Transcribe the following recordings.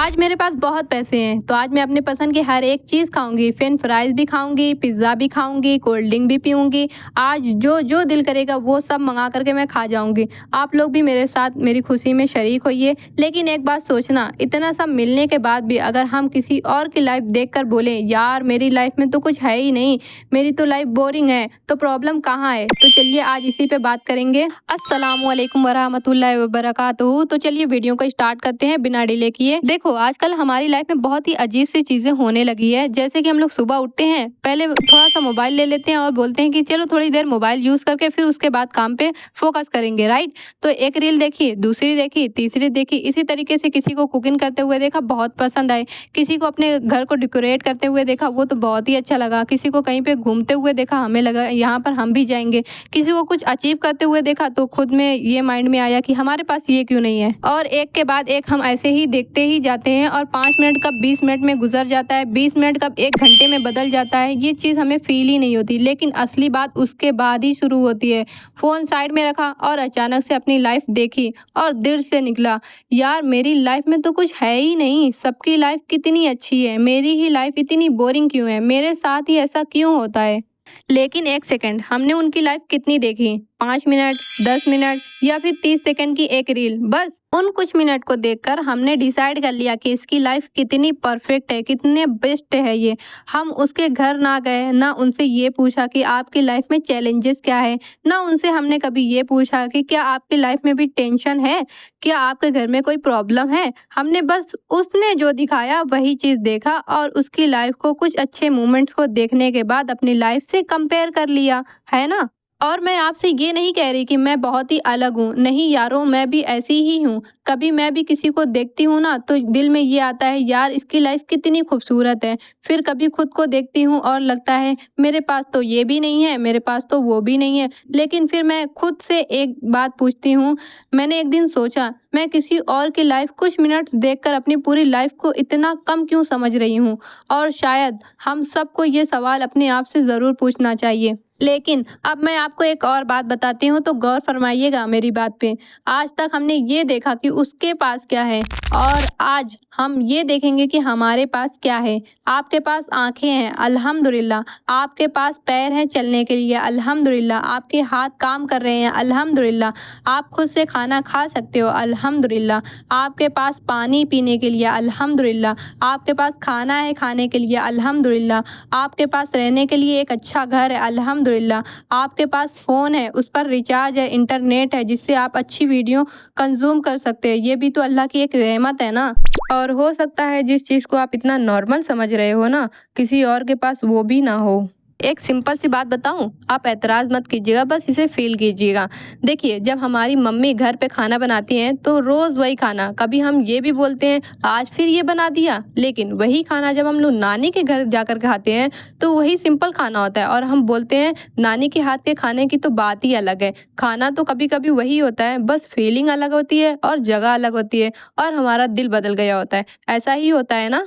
आज मेरे पास बहुत पैसे हैं तो आज मैं अपने पसंद की हर एक चीज़ खाऊंगी। फ्रेंच फ्राइज भी खाऊंगी, पिज्ज़ा भी खाऊंगी, कोल्ड ड्रिंक भी पीऊंगी। आज जो जो दिल करेगा वो सब मंगा करके मैं खा जाऊंगी। आप लोग भी मेरे साथ मेरी खुशी में शरीक होइए। लेकिन एक बात सोचना, इतना सब मिलने के बाद भी अगर हम किसी और की लाइफ देखकर बोलें यार मेरी लाइफ में तो कुछ है ही नहीं, मेरी तो लाइफ बोरिंग है, तो प्रॉब्लम कहाँ है? तो चलिए आज इसी पे बात करेंगे। अस्सलामुअलैकुम वरहमतुल्लाहि वबरकातुहू। तो चलिए वीडियो को स्टार्ट करते हैं बिना डिले किए। देखो आजकल हमारी लाइफ में बहुत ही अजीब सी चीजें होने लगी है। जैसे कि हम लोग सुबह उठते हैं, पहले थोड़ा सा मोबाइल ले लेते हैं और बोलते हैं कि चलो थोड़ी देर मोबाइल यूज करके फिर उसके बाद काम पे फोकस करेंगे, राइट? तो एक रील देखी, दूसरी देखी, तीसरी देखी। इसी तरीके से किसी को कुकिंग करते हुए देखा, बहुत पसंद आए। किसी को अपने घर को डेकोरेट करते हुए देखा, वो तो बहुत ही अच्छा लगा। किसी को कहीं पे घूमते हुए देखा, हमें लगा यहाँ पर हम भी जाएंगे। किसी को कुछ अचीव करते हुए देखा तो खुद में ये माइंड में आया कि हमारे पास ये क्यों नहीं है। और एक के बाद एक हम ऐसे ही देखते ही जाते हैं और 5 मिनट कब 20 मिनट में गुजर जाता है, 20 मिनट कब 1 घंटे में बदल जाता है, ये चीज़ हमें फील ही नहीं होती। लेकिन असली बात उसके बाद ही शुरू होती है। फ़ोन साइड में रखा और अचानक से अपनी लाइफ देखी और दिल से निकला यार मेरी लाइफ में तो कुछ है ही नहीं। सबकी लाइफ कितनी अच्छी है, मेरी ही लाइफ इतनी बोरिंग क्यों है, मेरे साथ ही ऐसा क्यों होता है। लेकिन एक सेकंड, हमने उनकी लाइफ कितनी देखी? 5 मिनट, 10 मिनट या फिर 30 सेकंड की एक रील। बस उन कुछ मिनट को देखकर हमने डिसाइड कर लिया कि इसकी लाइफ कितनी परफेक्ट है, कितने बेस्ट है ये। हम उसके घर ना गए, ना उनसे ये पूछा कि आपकी लाइफ में चैलेंजेस क्या है, ना उनसे हमने कभी ये पूछा कि क्या आपकी लाइफ में भी टेंशन है, क्या आपके घर में कोई प्रॉब्लम है। हमने बस उसने जो दिखाया वही चीज़ देखा और उसकी लाइफ को, कुछ अच्छे मोमेंट्स को देखने के बाद अपनी लाइफ से कंपेयर कर लिया, है ना? और मैं आपसे ये नहीं कह रही कि मैं बहुत ही अलग हूँ, नहीं यारों, मैं भी ऐसी ही हूँ। कभी मैं भी किसी को देखती हूँ ना तो दिल में ये आता है यार इसकी लाइफ कितनी खूबसूरत है। फिर कभी खुद को देखती हूँ और लगता है मेरे पास तो ये भी नहीं है, मेरे पास तो वो भी नहीं है। लेकिन फिर मैं खुद से एक बात पूछती हूँ। मैंने एक दिन सोचा मैं किसी और की लाइफ कुछ मिनट्स देखकर अपनी पूरी लाइफ को इतना कम क्यों समझ रही हूँ। और शायद हम सबको ये सवाल अपने आप से ज़रूर पूछना चाहिए। लेकिन अब मैं आपको एक और बात बताती हूँ तो गौर फरमाइएगा मेरी बात पे। आज तक हमने ये देखा कि उसके पास क्या है और आज हम ये देखेंगे कि हमारे पास क्या है। आपके पास आंखें हैं, अल्हम्दुलिल्लाह। आपके पास पैर हैं चलने के लिए, अल्हम्दुलिल्लाह। आपके हाथ काम कर रहे हैं, अल्हम्दुलिल्लाह। आप खुद से खाना खा सकते हो, अल्हम्दुलिल्लाह। आपके पास पानी पीने के लिए, अल्हम्दुलिल्लाह। आपके पास खाना है खाने के लिए, अल्हम्दुलिल्लाह। आपके पास रहने के लिए एक अच्छा घर है, अल्हम्दुलिल्लाह। आपके पास फ़ोन है, उस पर रिचार्ज है, इंटरनेट है जिससे आप अच्छी वीडियो कंज्यूम कर सकते हैं। ये भी तो अल्लाह की एक रहमत है ना। और हो सकता है जिस चीज़ को आप इतना नॉर्मल समझ रहे हो ना, किसी और के पास वो भी ना हो। एक सिंपल सी बात बताऊं, आप ऐतराज़ मत कीजिएगा, बस इसे फील कीजिएगा। देखिए जब हमारी मम्मी घर पे खाना बनाती हैं तो रोज़ वही खाना, कभी हम ये भी बोलते हैं आज फिर ये बना दिया। लेकिन वही खाना जब हम लोग नानी के घर जाकर खाते हैं तो वही सिंपल खाना होता है और हम बोलते हैं नानी के हाथ के खाने की तो बात ही अलग है। खाना तो कभी कभी वही होता है, बस फीलिंग अलग होती है और जगह अलग होती है और हमारा दिल बदल गया होता है। ऐसा ही होता है ना।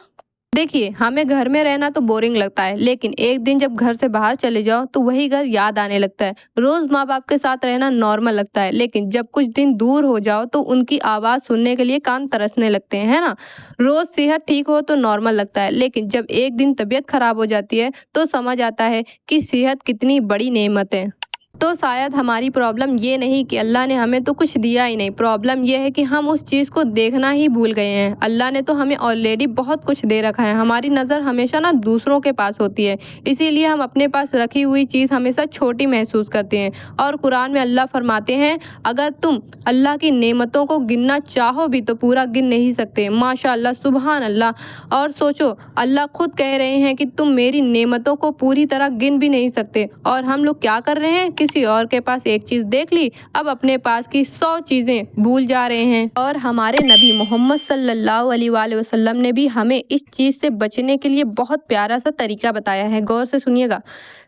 देखिए हमें घर में रहना तो बोरिंग लगता है, लेकिन एक दिन जब घर से बाहर चले जाओ तो वही घर याद आने लगता है। रोज माँ बाप के साथ रहना नॉर्मल लगता है, लेकिन जब कुछ दिन दूर हो जाओ तो उनकी आवाज़ सुनने के लिए कान तरसने लगते हैं, है ना। रोज सेहत ठीक हो तो नॉर्मल लगता है, लेकिन जब एक दिन तबीयत खराब हो जाती है तो समझ आता है कि सेहत कितनी बड़ी नेमत है। तो शायद हमारी प्रॉब्लम ये नहीं कि अल्लाह ने हमें तो कुछ दिया ही नहीं, प्रॉब्लम ये है कि हम उस चीज़ को देखना ही भूल गए हैं। अल्लाह ने तो हमें ऑलरेडी बहुत कुछ दे रखा है, हमारी नज़र हमेशा ना दूसरों के पास होती है, इसीलिए हम अपने पास रखी हुई चीज़ हमेशा छोटी महसूस करते हैं। और कुरान में अल्लाह फरमाते हैं अगर तुम अल्लाह की नेमतों को गिनना चाहो भी तो पूरा गिन नहीं सकते। माशाअल्लाह, सुबहान अल्लाह। और सोचो अल्लाह खुद कह रहे हैं कि तुम मेरी नेमतों को पूरी तरह गिन भी नहीं सकते, और हम लोग क्या कर रहे हैं, किसी और के पास एक चीज़ देख ली, अब अपने पास की 100 चीज़ें भूल जा रहे हैं। और हमारे नबी मोहम्मद सल्लल्लाहु अलैहि वसल्लम ने भी हमें इस चीज़ से बचने के लिए बहुत प्यारा सा तरीका बताया है। गौर से सुनिएगा।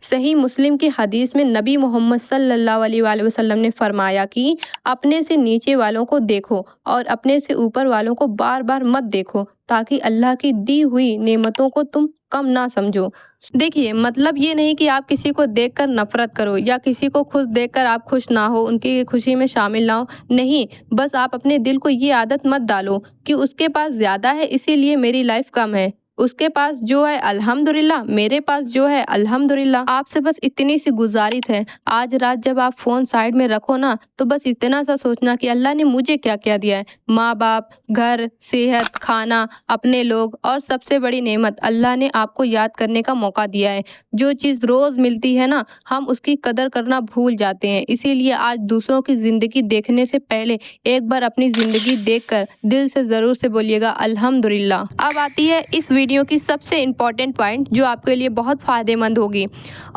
सही मुस्लिम की हदीस में नबी मोहम्मद सल्लल्लाहु अलैहि वसल्लम ने फरमाया कि अपने से नीचे वालों को देखो और अपने से ऊपर वालों को बार बार मत देखो, ताकि अल्लाह की दी हुई नेमतों को तुम कम ना समझो। देखिए, मतलब ये नहीं कि आप किसी को देखकर नफरत करो या किसी को खुश देखकर आप खुश ना हो, उनकी खुशी में शामिल ना हो। नहीं, बस आप अपने दिल को ये आदत मत डालो कि उसके पास ज़्यादा है इसीलिए मेरी लाइफ कम है। उसके पास जो है अल्हम्दुलिल्लाह, मेरे पास जो है अल्हम्दुलिल्लाह। आपसे बस इतनी सी गुजारिश है, आज रात जब आप फ़ोन साइड में रखो ना, तो बस इतना सा सोचना कि अल्लाह ने मुझे क्या-क्या दिया है। माँ-बाप, घर, सेहत, खाना, अपने लोग और सबसे बड़ी नेमत अल्लाह ने आपको याद करने का मौका दिया है। जो चीज़ रोज़ मिलती है ना, हम उसकी कदर करना भूल जाते हैं। इसीलिए आज दूसरों की ज़िंदगी देखने से पहले एक बार अपनी ज़िंदगी देखकर दिल से ज़रूर से बोलिएगा अल्हम्दुलिल्लाह। अब आती है इस वीडियो की सबसे इम्पॉर्टेंट पॉइंट जो आपके लिए बहुत फ़ायदेमंद होगी।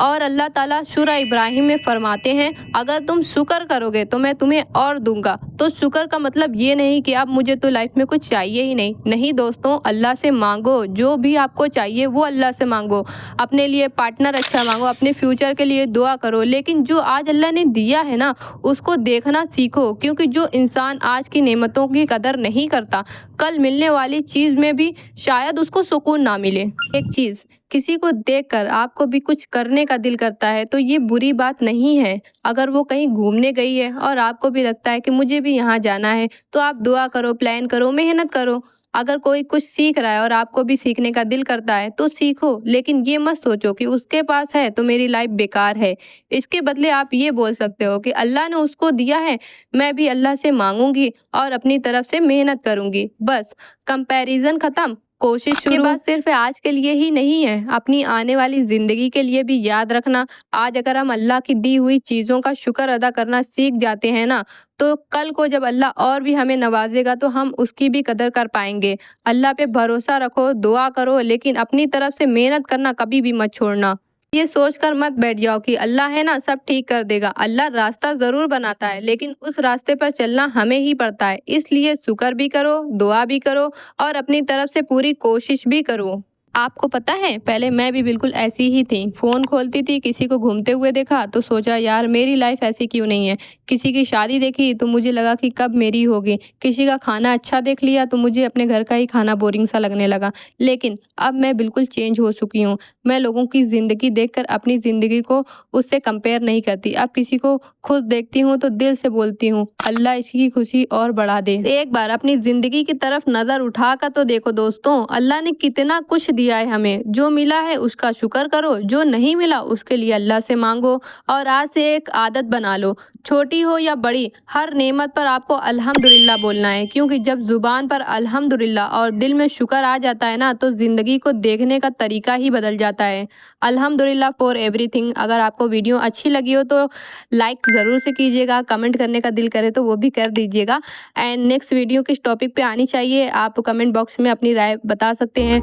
और अल्लाह ताला सूरा इब्राहिम में फरमाते हैं, अगर तुम शुक्र करोगे तो मैं तुम्हें और दूंगा। तो शुक्र का मतलब ये नहीं कि अब मुझे तो लाइफ में कुछ चाहिए ही नहीं। नहीं दोस्तों, अल्लाह से मांगो, जो भी आपको चाहिए वो अल्लाह से मांगो। अपने लिए पार्टनर अच्छा मांगो, अपने फ्यूचर के लिए दुआ करो, लेकिन जो आज अल्लाह ने दिया है ना, उसको देखना सीखो। क्योंकि जो इंसान आज की नेमतों की कदर नहीं करता, कल मिलने वाली चीज़ में भी शायद उसको सुकून ना मिले। एक चीज़, किसी को देखकर आपको भी कुछ करने का दिल करता है तो ये बुरी बात नहीं है। अगर वो कहीं घूमने गई है और आपको भी लगता है कि मुझे भी यहाँ जाना है, तो आप दुआ करो, प्लान करो, मेहनत करो। अगर कोई कुछ सीख रहा है और आपको भी सीखने का दिल करता है तो सीखो, लेकिन ये मत सोचो कि उसके पास है तो मेरी लाइफ बेकार है। इसके बदले आप ये बोल सकते हो कि अल्लाह ने उसको दिया है, मैं भी अल्लाह से मांगूंगी और अपनी तरफ से मेहनत करूंगी। बस कंपैरिजन खत्म, कोशिश शुरू। ये बात सिर्फ आज के लिए ही नहीं है, अपनी आने वाली जिंदगी के लिए भी याद रखना। आज अगर हम अल्लाह की दी हुई चीज़ों का शुक्र अदा करना सीख जाते हैं ना, तो कल को जब अल्लाह और भी हमें नवाजेगा तो हम उसकी भी कदर कर पाएंगे। अल्लाह पे भरोसा रखो, दुआ करो, लेकिन अपनी तरफ से मेहनत करना कभी भी मत छोड़ना। ये सोचकर मत बैठ जाओ कि अल्लाह है ना, सब ठीक कर देगा। अल्लाह रास्ता ज़रूर बनाता है, लेकिन उस रास्ते पर चलना हमें ही पड़ता है। इसलिए शुक्र भी करो, दुआ भी करो और अपनी तरफ से पूरी कोशिश भी करो। आपको पता है, पहले मैं भी बिल्कुल ऐसी ही थी। फ़ोन खोलती थी, किसी को घूमते हुए देखा तो सोचा यार मेरी लाइफ ऐसी क्यों नहीं है। किसी की शादी देखी तो मुझे लगा कि कब मेरी होगी। किसी का खाना अच्छा देख लिया तो मुझे अपने घर का ही खाना बोरिंग सा लगने लगा। लेकिन अब मैं बिल्कुल चेंज हो चुकी हूँ। मैं लोगों की ज़िंदगी देखकर अपनी ज़िंदगी को उससे कंपेयर नहीं करती। अब किसी को खुश देखती हूँ तो दिल से बोलती हूँ अल्लाह इसकी खुशी और बढ़ा दे। एक बार अपनी ज़िंदगी की तरफ नज़र उठाकर तो देखो दोस्तों, अल्लाह ने कितना कुछ दिया है हमें। जो मिला है उसका शुक्र करो, जो नहीं मिला उसके लिए अल्लाह से मांगो। और आज से एक आदत बना लो, छोटी हो या बड़ी, हर नेमत पर आपको अल्हम्दुलिल्लाह बोलना है। क्योंकि जब जुबान पर अल्हम्दुलिल्लाह और दिल में शुक्र आ जाता है ना, तो ज़िंदगी को देखने का तरीका ही बदल जाता है। अल्हम्दुलिल्लाह फॉर एवरीथिंग। अगर आपको वीडियो अच्छी लगी हो तो लाइक ज़रूर से कीजिएगा, कमेंट करने का दिल करे तो वो भी कर दीजिएगा। एंड नेक्स्ट वीडियो किस टॉपिक पे आनी चाहिए आप कमेंट बॉक्स में अपनी राय बता सकते हैं।